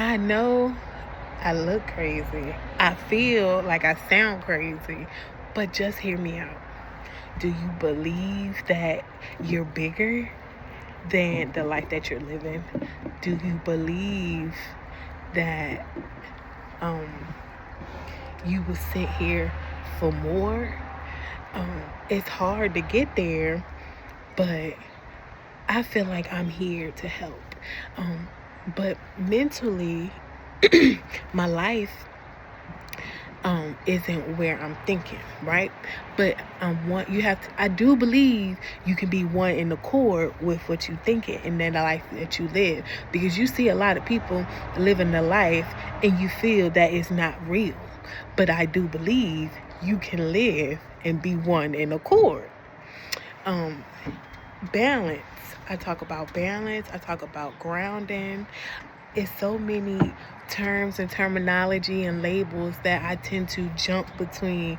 I know I look crazy. I feel like I sound crazy, but just hear me out. Do you believe that you're bigger than the life that you're living? Do you believe that um, you will sit here for more? It's hard to get there, but I feel like I'm here to help. But mentally, my life isn't where I'm thinking, right? But I do believe you can be one in accord with what you thinking and then the life that you live, because you see a lot of people living the life and you feel that it's not real. But I do believe you can live and be one in accord. Balance. I talk about balance. I talk about grounding. It's so many terms and terminology and labels that I tend to jump between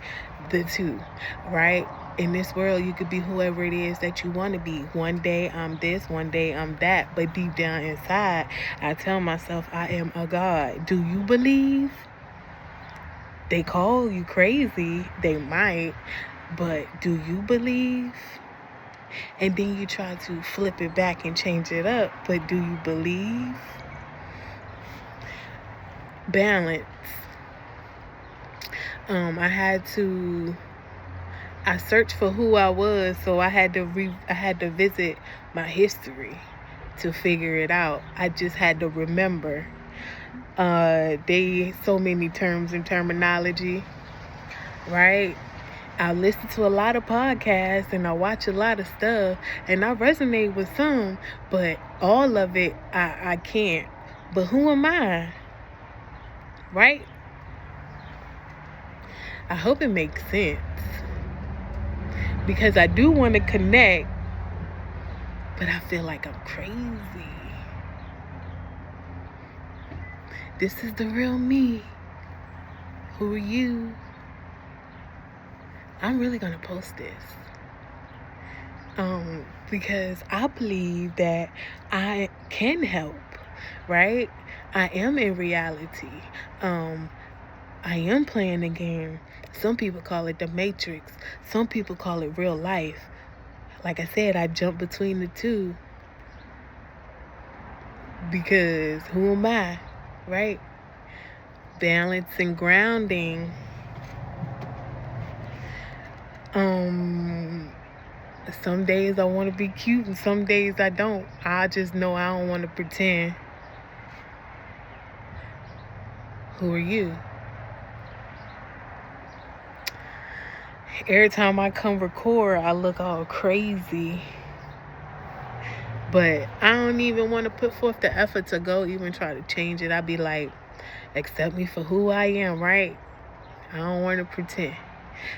the two, right? In this world, you could be whoever it is that you want to be. One day I'm this, one day I'm that. But deep down inside, I tell myself I am a God. Do you believe? They call you crazy. They might. But do you believe? And then you try to flip it back and change it up. But do you believe? Balance. I searched for who I was, so I had to visit my history to figure it out. I just had to remember. So many terms and terminology, right? I listen to a lot of podcasts and I watch a lot of stuff and I resonate with some, but all of it I can't. But who am I? Right? I hope it makes sense, because I do want to connect, but I feel like I'm crazy. This is the real me. Who are you? I'm really gonna post this. Because I believe that I can help, right? I am in reality. I am playing a game. Some people call it the Matrix. Some people call it real life. Like I said, I jump between the two. Because who am I, right? Balance and grounding. Some days I want to be cute and some days I don't. I just know I don't want to pretend. Who are you? Every time I come record, I look all crazy. But I don't even want to put forth the effort to go even try to change it. I be like, accept me for who I am, right? I don't want to pretend.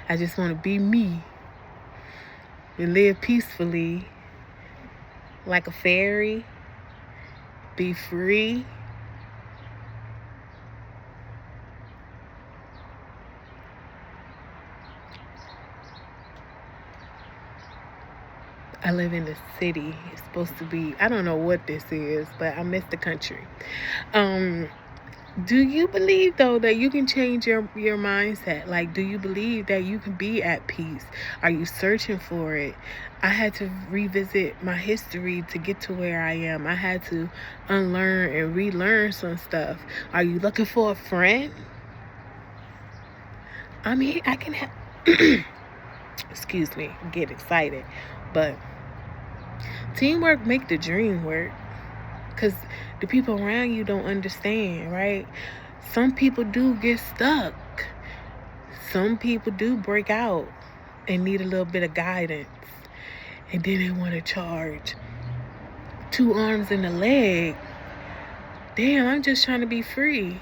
I just want to be me and live peacefully like a fairy. Be free. I live in the city. It's supposed to be, I don't know what this is, but I miss the country. Do you believe, though, that you can change your mindset? Like, do you believe that you can be at peace? Are you searching for it? I had to revisit my history to get to where I am. I had to unlearn and relearn some stuff. Are you looking for a friend? I mean, I can have... excuse me, get excited. But teamwork make the dream work. Because the people around you don't understand, right? Some people do get stuck. Some people do break out and need a little bit of guidance. And then they want to charge 2 arms and a leg. Damn, I'm just trying to be free.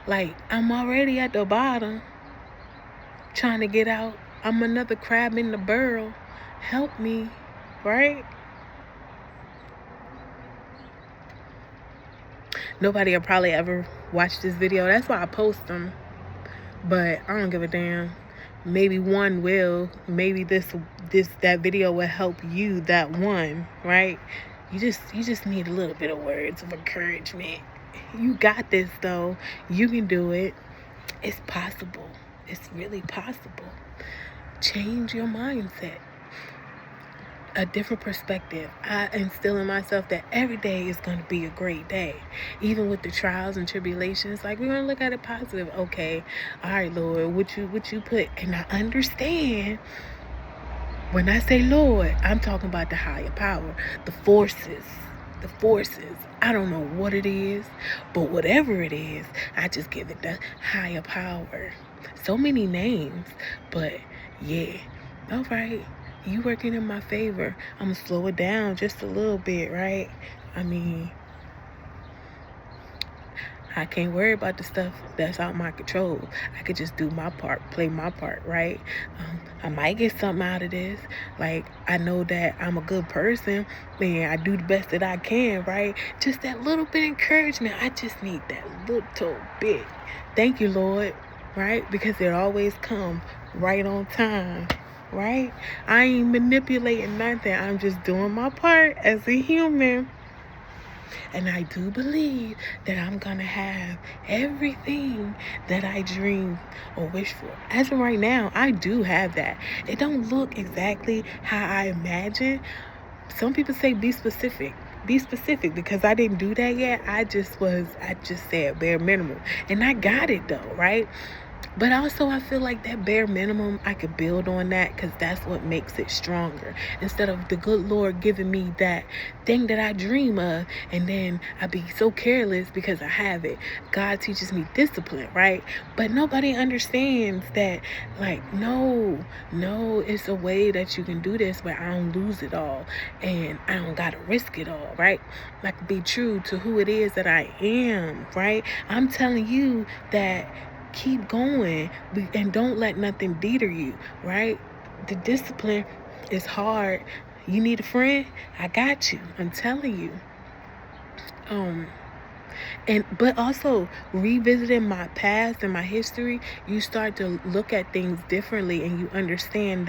Like, I'm already at the bottom, trying to get out. I'm another crab in the barrel. Help me, right? Nobody will probably ever watch this video. That's why I post them. But I don't give a damn. Maybe one will. Maybe that video will help you, that one, right? You just need a little bit of words of encouragement. You got this, though. You can do it. It's possible. It's really possible. Change your mindset. A different perspective. I instill in myself that every day is going to be a great day, even with the trials and tribulations. Like, we're gonna look at it positive. Okay, all right, Lord, what you put, and I understand. When I say Lord, I'm talking about the higher power, the forces. The forces. I don't know what it is, but whatever it is, I just give it the higher power. So many names, but yeah, all right. You working in my favor. I'm gonna slow it down just a little bit, right? I mean, I can't worry about the stuff that's out my control. I could just do my part, play my part, right? I might get something out of this. Like, I know that I'm a good person, and I do the best that I can, right? Just that little bit of encouragement. I just need that little bit. Thank you, Lord, right? Because it always comes right on time. Right? I ain't manipulating nothing. I'm just doing my part as a human. And I do believe that I'm going to have everything that I dream or wish for. As of right now, I do have that. It don't look exactly how I imagine. Some people say be specific. Be specific, because I didn't do that yet. I just said bare minimum. And I got it though, right? But also, I feel like that bare minimum, I could build on that, because that's what makes it stronger. Instead of the good Lord giving me that thing that I dream of, and then I be so careless because I have it. God teaches me discipline, right? But nobody understands that, like, no, it's a way that you can do this where I don't lose it all, and I don't gotta risk it all, right? I can be true to who it is that I am, right? I'm telling you that keep going, and don't let nothing deter you, right? The discipline is hard. You need a friend? I got you. I'm telling you. But also revisiting my past and my history, you start to look at things differently, and you understand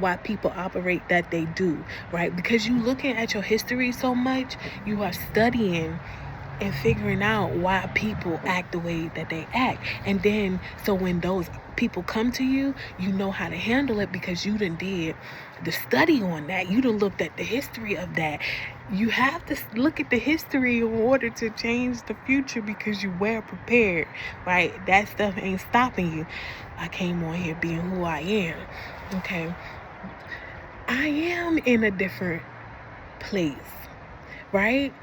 why people operate that they do, right? Because you looking at your history so much, you are studying and figuring out why people act the way that they act. And then, so when those people come to you, you know how to handle it, because you done did the study on that. You done looked at the history of that. You have to look at the history in order to change the future, because you were prepared, right? That stuff ain't stopping you. I came on here being who I am, okay? I am in a different place, right?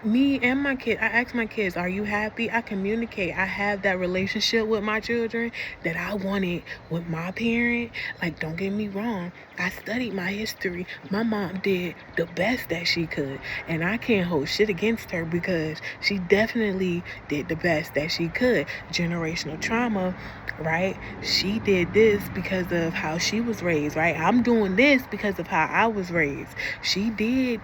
Me and my kid, I ask my kids, are you happy? I communicate. I have that relationship with my children that I wanted with my parent. Like, don't get me wrong, I studied my history. My mom did the best that she could, and I can't hold shit against her, because she definitely did the best that she could. Generational trauma, right? She did this because of how she was raised, right? I'm doing this because of how I was raised. She did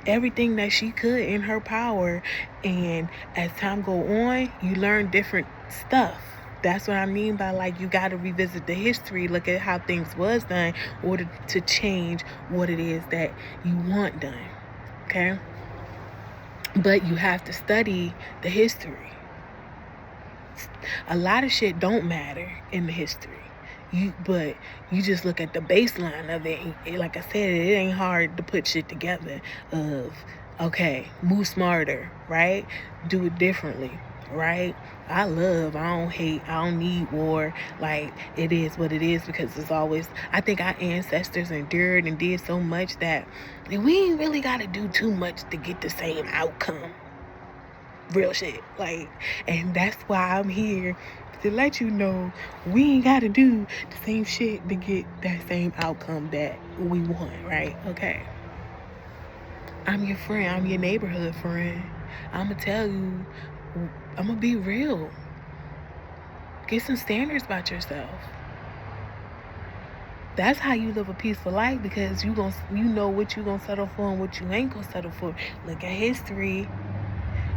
everything that she could in her power, and as time go on, you learn different stuff. That's what I mean by, like, you got to revisit the history, look at how things was done, in order to change what it is that you want done, okay? But you have to study the history. A lot of shit don't matter in the history. But you just look at the baseline of it. Like I said, it ain't hard to put shit together of, okay, move smarter, right? Do it differently, right? I don't hate, I don't need war. Like, it is what it is, because it's always, I think our ancestors endured and did so much that we ain't really got to do too much to get the same outcome. Real shit. Like, and that's why I'm here, to let you know we ain't got to do the same shit to get that same outcome that we want, right? Okay. I'm your friend. I'm your neighborhood friend. I'm going to tell you, I'm going to be real. Get some standards about yourself. That's how you live a peaceful life, because you know what you going to settle for and what you ain't going to settle for. Look at history.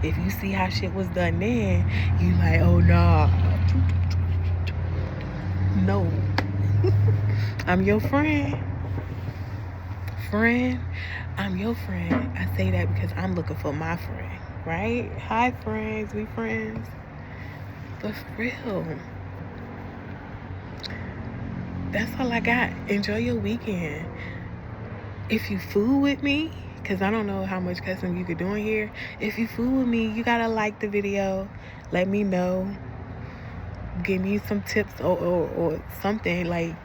If you see how shit was done then, you like, oh, nah. No. I'm your friend. I'm your friend. I say that because I'm looking for my friend. right? Hi, friends. We friends. But for real, that's all I got. Enjoy your weekend. If you fool with me, because I don't know how much cussing you could do in here. If you fool with me, you gotta like the video. Let me know. Give me some tips or something, like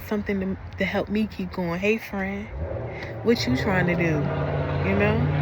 something to help me keep going. Hey, friend, what you trying to do? You know?